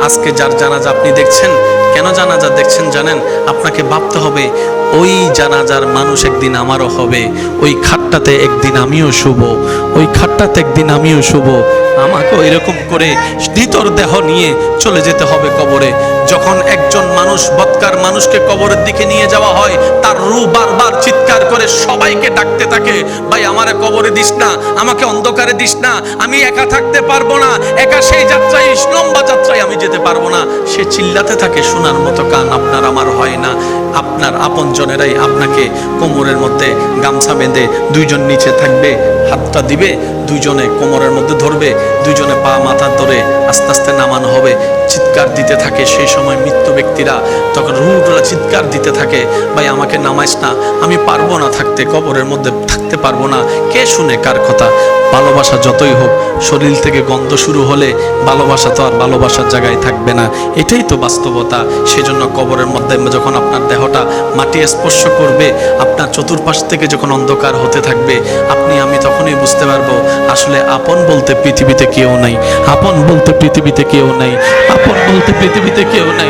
আজকে যার জানাজা আপনি দেখছেন, কেন জানাজা দেখছেন জানেন? আপনাকে ভাবতে হবে ওই জানাজার মানুষ একদিন আমারও হবে, ওই খাটটাতে একদিন আমিও শুব, ওই খাটটাতে একদিন আমিও শুব। আমাকেও এরকম করে নিতর দেহ নিয়ে চলে যেতে হবে কবরে। যখন একজন মানুষ, বৎকার মানুষকে কবরের দিকে নিয়ে যাওয়া হয়, তার রূহ বারবার চিৎকার করে সবাইকে ডাকতে থাকে, ভাই আমারে কবরে দিস না, আমাকে অন্ধকারে দিস না, আমি একা থাকতে পারবো না, একা সেই যাত্রায়, লম্বা যাত্রায় আমি যেতে পারবো না। সে চিল্লাতে থাকে, শোনার মতো কান আপনার আমার হয় না। আপনার আপনজনেরাই আপনাকে কোমরের মধ্যে গামছা বেঁধে, দুইজন নিচে থাকবে, হাতটা দিবে, দুইজনে কোমরের মধ্যে ধরবে, দুইজনে পা মাথা ধরে আস্তে আস্তে নামানো হবে। চিৎকার দিতে থাকে সেই সময় মৃত ব্যক্তিরা, তখন রুহগুলো চিৎকার দিতে থাকে, ভাই আমাকে নামাইস না, আমি পারবো না থাকতে, কবরের মধ্যে থাকতে পারবো না। কে শুনে কার কথা? ভালোবাসা যতই হোক, শরীর থেকে গন্ধ শুরু হলে ভালোবাসা তো আর ভালোবাসার জায়গায় থাকবে না। এটাই তো বাস্তবতা। সেজন্য কবরের মধ্যে যখন আপনার দেহটা মাটি স্পর্শ করবে, আপনার চতুর্পাশ থেকে যখন অন্ধকার হতে থাকবে, আমি তখনই বুঝতে পারবো আসলে আপন বলতে পৃথিবীতে কেউ নাই, আপন বলতে পৃথিবীতে কেউ নাই, আপন বলতে পৃথিবীতে কেউ নাই।